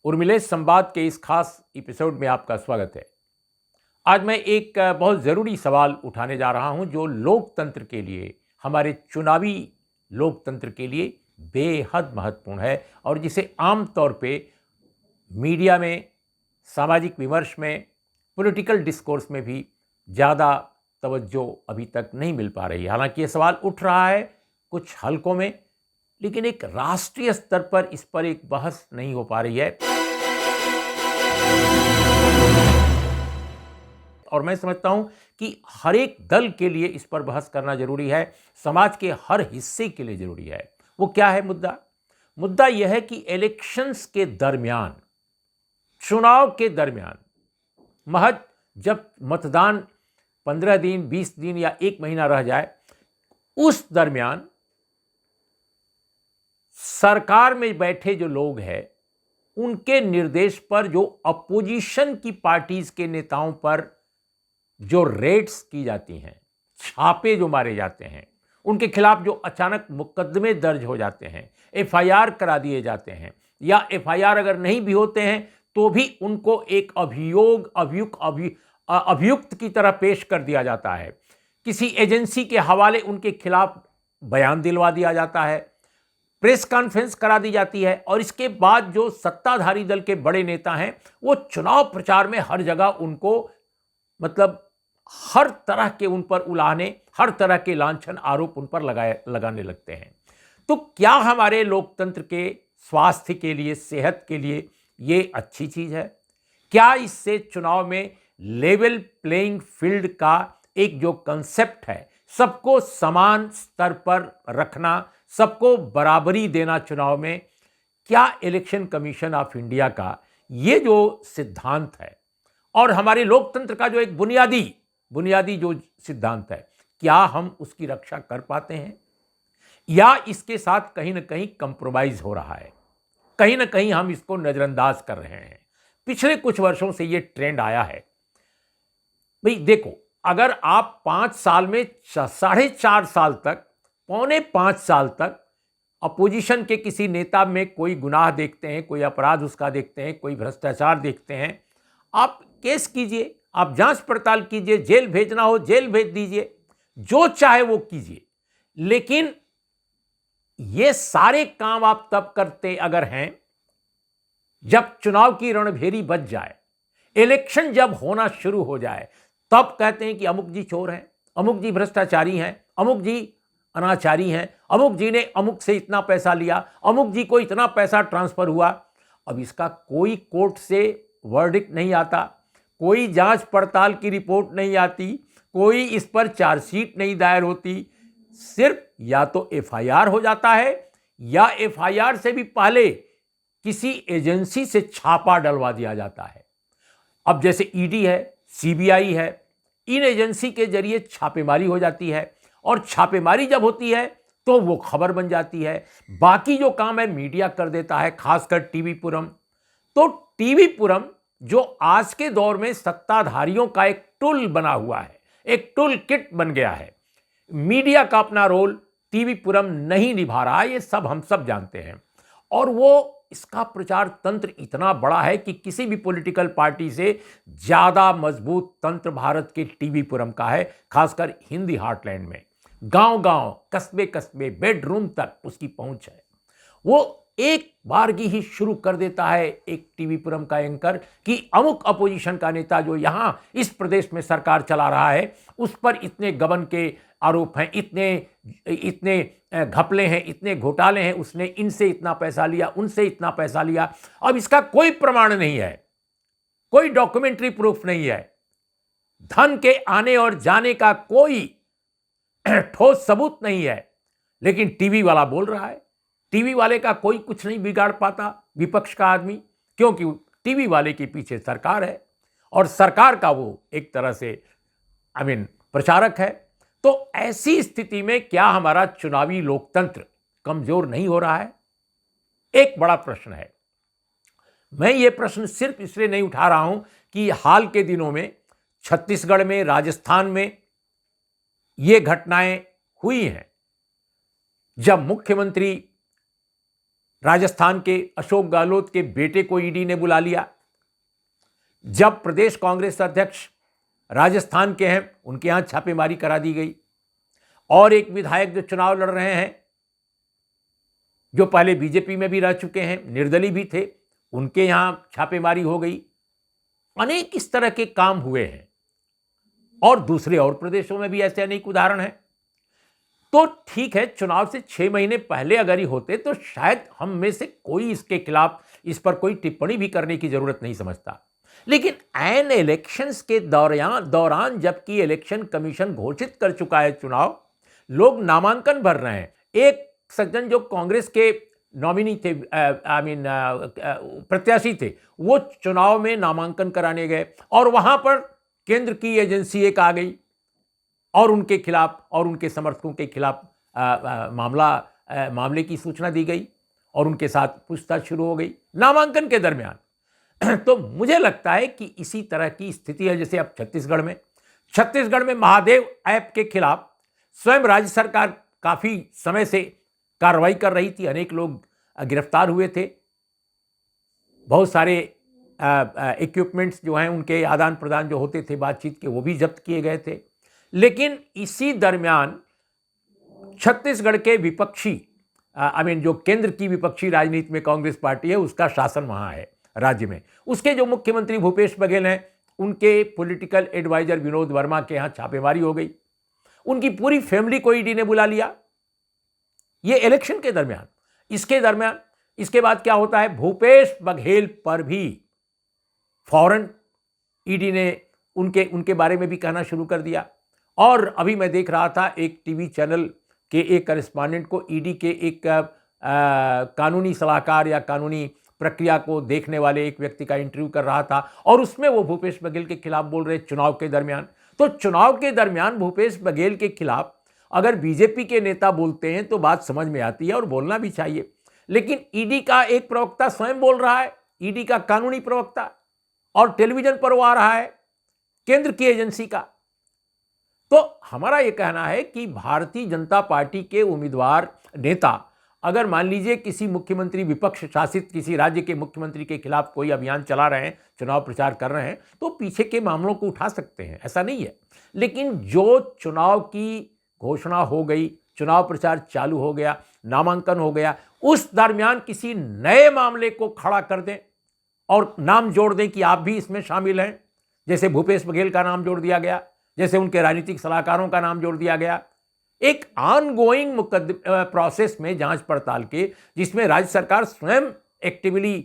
उर्मिलेश संवाद के इस खास एपिसोड में आपका स्वागत है। आज मैं एक बहुत ज़रूरी सवाल उठाने जा रहा हूं जो लोकतंत्र के लिए, हमारे चुनावी लोकतंत्र के लिए बेहद महत्वपूर्ण है और जिसे आम तौर पे मीडिया में, सामाजिक विमर्श में, पॉलिटिकल डिस्कोर्स में भी ज़्यादा तवज्जो अभी तक नहीं मिल पा रही है। हालांकि ये सवाल उठ रहा है कुछ हलकों में, लेकिन एक राष्ट्रीय स्तर पर इस पर एक बहस नहीं हो पा रही है। और मैं समझता हूं कि हर एक दल के लिए इस पर बहस करना जरूरी है, समाज के हर हिस्से के लिए जरूरी है। वो क्या है मुद्दा? मुद्दा यह है कि इलेक्शंस के दरमियान, चुनाव के दरमियान, महज जब मतदान 15 दिन, 20 दिन या 1 महीना रह जाए, उस दरमियान सरकार में बैठे जो लोग हैं उनके निर्देश पर जो अपोजिशन की पार्टीज के नेताओं पर जो रेड्स की जाती हैं, छापे जो मारे जाते हैं, उनके खिलाफ जो अचानक मुकदमे दर्ज हो जाते हैं, एफआईआर करा दिए जाते हैं, या एफआईआर अगर नहीं भी होते हैं तो भी उनको एक अभियुक्त की तरह पेश कर दिया जाता है, किसी एजेंसी के हवाले उनके खिलाफ बयान दिलवा दिया जाता है, प्रेस कॉन्फ्रेंस करा दी जाती है, और इसके बाद जो सत्ताधारी दल के बड़े नेता हैं वो चुनाव प्रचार में हर जगह उनको हर तरह के उन पर उलाहने, हर तरह के लांछन आरोप उन पर लगाने लगते हैं। तो क्या हमारे लोकतंत्र के स्वास्थ्य के लिए, सेहत के लिए ये अच्छी चीज है? क्या इससे चुनाव में लेवल प्लेइंग फील्ड का एक जो कंसेप्ट है, सबको समान स्तर पर रखना, सबको बराबरी देना चुनाव में, क्या इलेक्शन कमीशन ऑफ इंडिया का ये जो सिद्धांत है और हमारे लोकतंत्र का जो एक बुनियादी जो सिद्धांत है, क्या हम उसकी रक्षा कर पाते हैं, या इसके साथ कहीं ना कहीं कंप्रोमाइज हो रहा है, कहीं ना कहीं हम इसको नजरअंदाज कर रहे हैं? पिछले कुछ वर्षों से ये ट्रेंड आया है। भाई देखो, अगर आप 5 साल में 4.5 साल तक, 4.25 साल तक अपोजिशन के किसी नेता में कोई गुनाह देखते हैं, कोई अपराध उसका देखते हैं, कोई भ्रष्टाचार देखते हैं, आप केस कीजिए, आप जांच पड़ताल कीजिए, जेल भेजना हो जेल भेज दीजिए, जो चाहे वो कीजिए। लेकिन ये सारे काम आप तब करते अगर हैं जब चुनाव की रणभेरी बज जाए, इलेक्शन जब होना शुरू हो जाए, तब कहते हैं कि अमुक जी चोर हैं, अमुक जी भ्रष्टाचारी हैं, अमुक जी अनाचारी हैं, अमुक जी ने अमुक से इतना पैसा लिया, अमुक जी को इतना पैसा ट्रांसफर हुआ। अब इसका कोई कोर्ट से वर्डिक्ट नहीं आता, कोई जांच पड़ताल की रिपोर्ट नहीं आती, कोई इस पर चार्जशीट नहीं दायर होती, सिर्फ या तो एफआईआर हो जाता है या एफआईआर से भी पहले किसी एजेंसी से छापा डलवा दिया जाता है। अब जैसे ईडी है, सीबीआई है, इन एजेंसी के जरिए छापेमारी हो जाती है, और छापेमारी जब होती है तो वो खबर बन जाती है। बाकी जो काम है मीडिया कर देता है, खासकर टीवी पुरम। तो टीवी पुरम जो आज के दौर में सत्ताधारियों का एक टूल बना हुआ है, एक टूल किट बन गया है, मीडिया का अपना रोल टीवी पुरम नहीं निभा रहा है, ये सब हम सब जानते हैं। और वो इसका प्रचार तंत्र इतना बड़ा है कि किसी भी पॉलिटिकल पार्टी से ज्यादा मजबूत तंत्र भारत के टीवी पुरम का है, खासकर हिंदी हार्टलैंड में। गांव-गांव, कस्बे-कस्बे, बेडरूम तक उसकी पहुंच है। वो एक बारगी ही शुरू कर देता है एक टीवी पुरम का एंकर कि अमुक अपोजिशन का नेता जो यहां इस प्रदेश में सरकार चला रहा है, उस पर इतने गबन के आरोप हैं, इतने घपले हैं, इतने घोटाले हैं, उसने इनसे इतना पैसा लिया, उनसे इतना पैसा लिया। अब इसका कोई प्रमाण नहीं है, कोई डॉक्यूमेंट्री प्रूफ नहीं है, धन के आने और जाने का कोई ठोस सबूत नहीं है, लेकिन टीवी वाला बोल रहा है। टीवी वाले का कोई कुछ नहीं बिगाड़ पाता, विपक्ष का आदमी, क्योंकि टीवी वाले के पीछे सरकार है और सरकार का वो एक तरह से प्रचारक है। तो ऐसी स्थिति में क्या हमारा चुनावी लोकतंत्र कमजोर नहीं हो रहा है? एक बड़ा प्रश्न है। मैं ये प्रश्न सिर्फ इसलिए नहीं उठा रहा हूं कि हाल के दिनों में छत्तीसगढ़ में, राजस्थान में ये घटनाएं हुई हैं, जब मुख्यमंत्री राजस्थान के अशोक गहलोत के बेटे को ईडी ने बुला लिया। जब प्रदेश कांग्रेस अध्यक्ष राजस्थान के हैं, उनके यहां छापेमारी करा दी गई। और एक विधायक जो चुनाव लड़ रहे हैं, जो पहले बीजेपी में भी रह चुके हैं, निर्दलीय भी थे, उनके यहां छापेमारी हो गई। अनेक इस तरह के काम हुए हैं और दूसरे और प्रदेशों में भी ऐसे अनेक उदाहरण हैं। तो ठीक है, चुनाव से 6 महीने पहले अगर ही होते तो शायद हम में से कोई इसके खिलाफ इस पर कोई टिप्पणी भी करने की जरूरत नहीं समझता। लेकिन एन इलेक्शंस के दौरान जबकि इलेक्शन कमीशन घोषित कर चुका है चुनाव, लोग नामांकन भर रहे हैं। एक सज्जन जो कांग्रेस के नॉमिनी थे, प्रत्याशी थे, वो चुनाव में नामांकन कराने गए और वहां पर केंद्र की एजेंसी एक आ गई और उनके खिलाफ और उनके समर्थकों के खिलाफ मामले की सूचना दी गई और उनके साथ पूछताछ शुरू हो गई नामांकन के दरमियान। तो मुझे लगता है कि इसी तरह की स्थिति है। जैसे अब छत्तीसगढ़ में महादेव ऐप के खिलाफ स्वयं राज्य सरकार काफी समय से कार्रवाई कर रही थी। अनेक लोग गिरफ्तार हुए थे, बहुत सारे इक्विपमेंट्स जो हैं उनके आदान प्रदान जो होते थे बातचीत के, वो भी जब्त किए गए थे। लेकिन इसी दरमियान छत्तीसगढ़ के विपक्षी जो केंद्र की विपक्षी राजनीति में कांग्रेस पार्टी है, उसका शासन वहां है राज्य में। उसके जो मुख्यमंत्री भूपेश बघेल हैं, उनके पॉलिटिकल एडवाइजर विनोद वर्मा के यहां छापेमारी हो गई। उनकी पूरी फैमिली को ईडी ने बुला लिया, ये इलेक्शन के दरमियान। इसके बाद क्या होता है, भूपेश बघेल पर भी फौरन ईडी ने उनके बारे में भी कहना शुरू कर दिया। और अभी मैं देख रहा था, एक टीवी चैनल के एक करेस्पॉन्डेंट को ईडी के एक कानूनी सलाहकार या कानूनी प्रक्रिया को देखने वाले एक व्यक्ति का इंटरव्यू कर रहा था और उसमें वो भूपेश बघेल के खिलाफ बोल रहे चुनाव के दरमियान। तो चुनाव के दरमियान भूपेश बघेल के खिलाफ अगर बीजेपी के नेता बोलते हैं तो बात समझ में आती है और बोलना भी चाहिए। लेकिन ईडी का एक प्रवक्ता स्वयं बोल रहा है, ईडी का कानूनी प्रवक्ता, और टेलीविजन पर वो आ रहा है केंद्र की एजेंसी का। तो हमारा यह कहना है कि भारतीय जनता पार्टी के उम्मीदवार नेता अगर मान लीजिए किसी मुख्यमंत्री, विपक्ष शासित किसी राज्य के मुख्यमंत्री के खिलाफ कोई अभियान चला रहे हैं, चुनाव प्रचार कर रहे हैं, तो पीछे के मामलों को उठा सकते हैं, ऐसा नहीं है। लेकिन जो चुनाव की घोषणा हो गई, चुनाव प्रचार चालू हो गया, नामांकन हो गया, उस दरमियान किसी नए मामले को खड़ा कर दें और नाम जोड़ दें कि आप भी इसमें शामिल हैं, जैसे भूपेश बघेल का नाम जोड़ दिया गया, जैसे उनके राजनीतिक सलाहकारों का नाम जोड़ दिया गया, एक ऑनगोइंग प्रोसेस में जांच पड़ताल के, जिसमें राज्य सरकार स्वयं एक्टिवली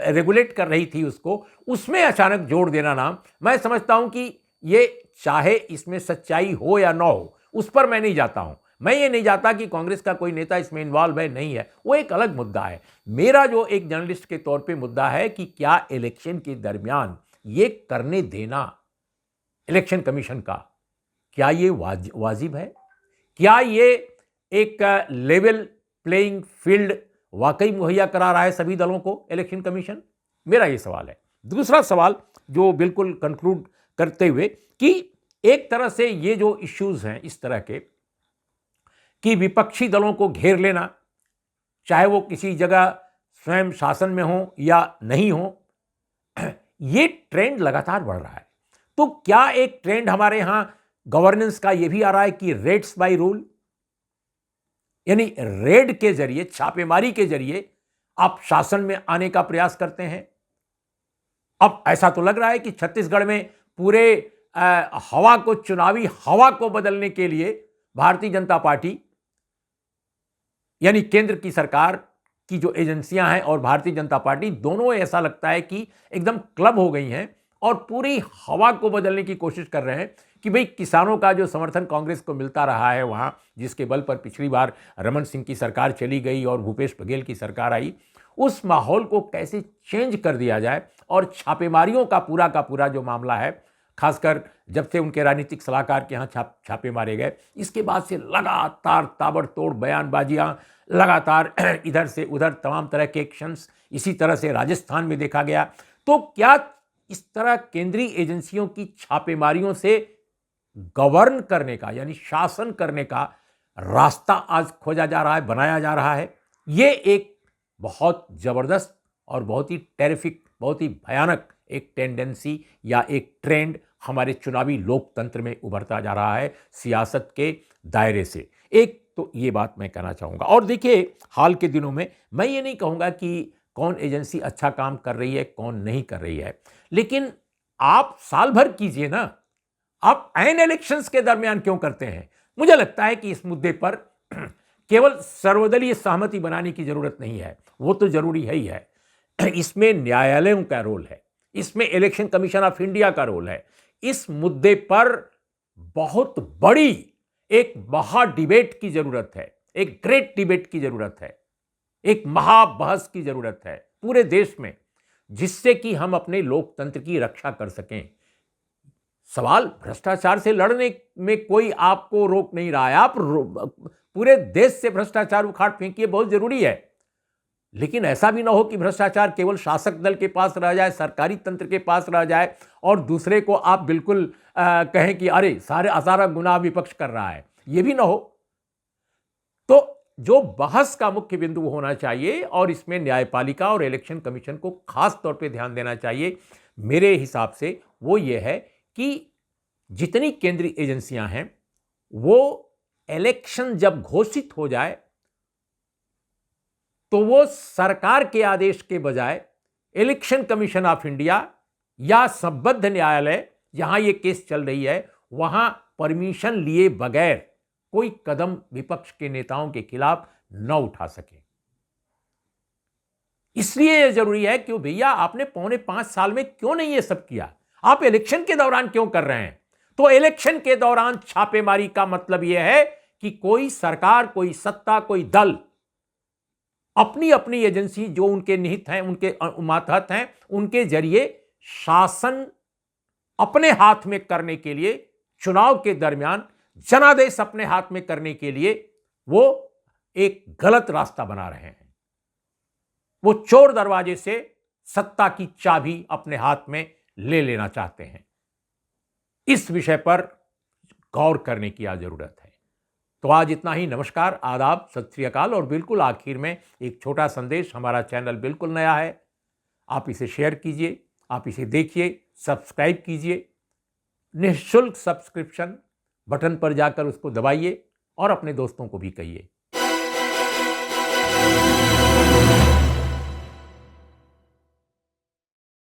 रेगुलेट कर रही थी उसको, उसमें अचानक जोड़ देना नाम, मैं समझता हूं कि ये चाहे इसमें सच्चाई हो या ना हो, उस पर मैं नहीं जाता हूं। मैं ये नहीं चाहता कि कांग्रेस का कोई नेता इसमें इन्वॉल्व है, नहीं है, वो एक अलग मुद्दा है। मेरा जो एक जर्नलिस्ट के तौर पे मुद्दा है कि क्या इलेक्शन के दरमियान ये करने देना इलेक्शन कमीशन का, क्या ये वाजिब है? क्या ये एक लेवल प्लेइंग फील्ड वाकई मुहैया करा रहा है सभी दलों को इलेक्शन कमीशन? मेरा ये सवाल है। दूसरा सवाल जो बिल्कुल कंक्लूड करते हुए, कि एक तरह से ये जो इश्यूज हैं इस तरह के कि विपक्षी दलों को घेर लेना, चाहे वो किसी जगह स्वयं शासन में हो या नहीं हो, ये ट्रेंड लगातार बढ़ रहा है। तो क्या एक ट्रेंड हमारे यहां गवर्नेंस का ये भी आ रहा है कि रेड्स बाय रूल, यानी रेड के जरिए, छापेमारी के जरिए आप शासन में आने का प्रयास करते हैं? अब ऐसा तो लग रहा है कि छत्तीसगढ़ में पूरे हवा को, चुनावी हवा को बदलने के लिए भारतीय जनता पार्टी, यानी केंद्र की सरकार की जो एजेंसियां हैं और भारतीय जनता पार्टी, दोनों ऐसा लगता है कि एकदम क्लब हो गई हैं और पूरी हवा को बदलने की कोशिश कर रहे हैं कि भाई किसानों का जो समर्थन कांग्रेस को मिलता रहा है वहां, जिसके बल पर पिछली बार रमन सिंह की सरकार चली गई और भूपेश बघेल की सरकार आई, उस माहौल को कैसे चेंज कर दिया जाए। और छापेमारियों का पूरा जो मामला है, खासकर जब से उनके राजनीतिक सलाहकार के यहाँ छापे मारे गए, इसके बाद से लगातार ताबड़तोड़ बयानबाजियां, लगातार इधर से उधर तमाम तरह के एक्शंस, इसी तरह से राजस्थान में देखा गया। तो क्या इस तरह केंद्रीय एजेंसियों की छापेमारियों से गवर्न करने का, यानी शासन करने का रास्ता आज खोजा जा रहा है, बनाया जा रहा है? ये एक बहुत ज़बरदस्त और बहुत ही टेरिफिक, बहुत ही भयानक एक टेंडेंसी या एक ट्रेंड हमारे चुनावी लोकतंत्र में उभरता जा रहा है सियासत के दायरे से। एक तो ये बात मैं कहना चाहूँगा। और देखिए, हाल के दिनों में मैं ये नहीं कहूँगा कि कौन एजेंसी अच्छा काम कर रही है, कौन नहीं कर रही है, लेकिन आप साल भर कीजिए ना, आप ऐन इलेक्शंस के दरमियान क्यों करते हैं? मुझे लगता है कि इस मुद्दे पर केवल सर्वदलीय सहमति बनाने की जरूरत नहीं है, वो तो जरूरी है ही है। इसमें न्यायालयों का रोल है, इसमें इलेक्शन कमीशन ऑफ इंडिया का रोल है। इस मुद्दे पर बहुत बड़ी एक महा डिबेट की जरूरत है, एक ग्रेट डिबेट की जरूरत है, एक महाबहस की जरूरत है पूरे देश में, जिससे कि हम अपने लोकतंत्र की रक्षा कर सकें। सवाल भ्रष्टाचार से लड़ने में कोई आपको रोक नहीं रहा है, आप पूरे देश से भ्रष्टाचार उखाड़ फेंकिए, बहुत जरूरी है। लेकिन ऐसा भी ना हो कि भ्रष्टाचार केवल शासक दल के पास रह जाए, सरकारी तंत्र के पास रह जाए और दूसरे को आप बिल्कुल कहें कि अरे सारा गुनाह विपक्ष कर रहा है, ये भी ना हो। तो जो बहस का मुख्य बिंदु होना चाहिए और इसमें न्यायपालिका और इलेक्शन कमीशन को खास तौर पे ध्यान देना चाहिए मेरे हिसाब से, वो ये है कि जितनी केंद्रीय एजेंसियां हैं वो इलेक्शन जब घोषित हो जाए तो वो सरकार के आदेश के बजाय इलेक्शन कमीशन ऑफ इंडिया या संबद्ध न्यायालय जहां ये केस चल रही है वहां परमिशन लिए बगैर कोई कदम विपक्ष के नेताओं के खिलाफ न उठा सके। इसलिए यह जरूरी है कि भैया आपने 4.25 साल में क्यों नहीं ये सब किया, आप इलेक्शन के दौरान क्यों कर रहे हैं? तो इलेक्शन के दौरान छापेमारी का मतलब यह है कि कोई सरकार, कोई सत्ता, कोई दल अपनी अपनी एजेंसी जो उनके निहित हैं, उनके मातहत हैं, उनके जरिए शासन अपने हाथ में करने के लिए, चुनाव के दरमियान जनादेश अपने हाथ में करने के लिए वो एक गलत रास्ता बना रहे हैं। वो चोर दरवाजे से सत्ता की चाबी अपने हाथ में ले लेना चाहते हैं। इस विषय पर गौर करने की जरूरत है। तो आज इतना ही। नमस्कार, आदाब, सत श्री अकाल। और बिल्कुल आखिर में एक छोटा संदेश, हमारा चैनल बिल्कुल नया है, आप इसे शेयर कीजिए, आप इसे देखिए, सब्सक्राइब कीजिए, निःशुल्क सब्सक्रिप्शन बटन पर जाकर उसको दबाइए और अपने दोस्तों को भी कहिए।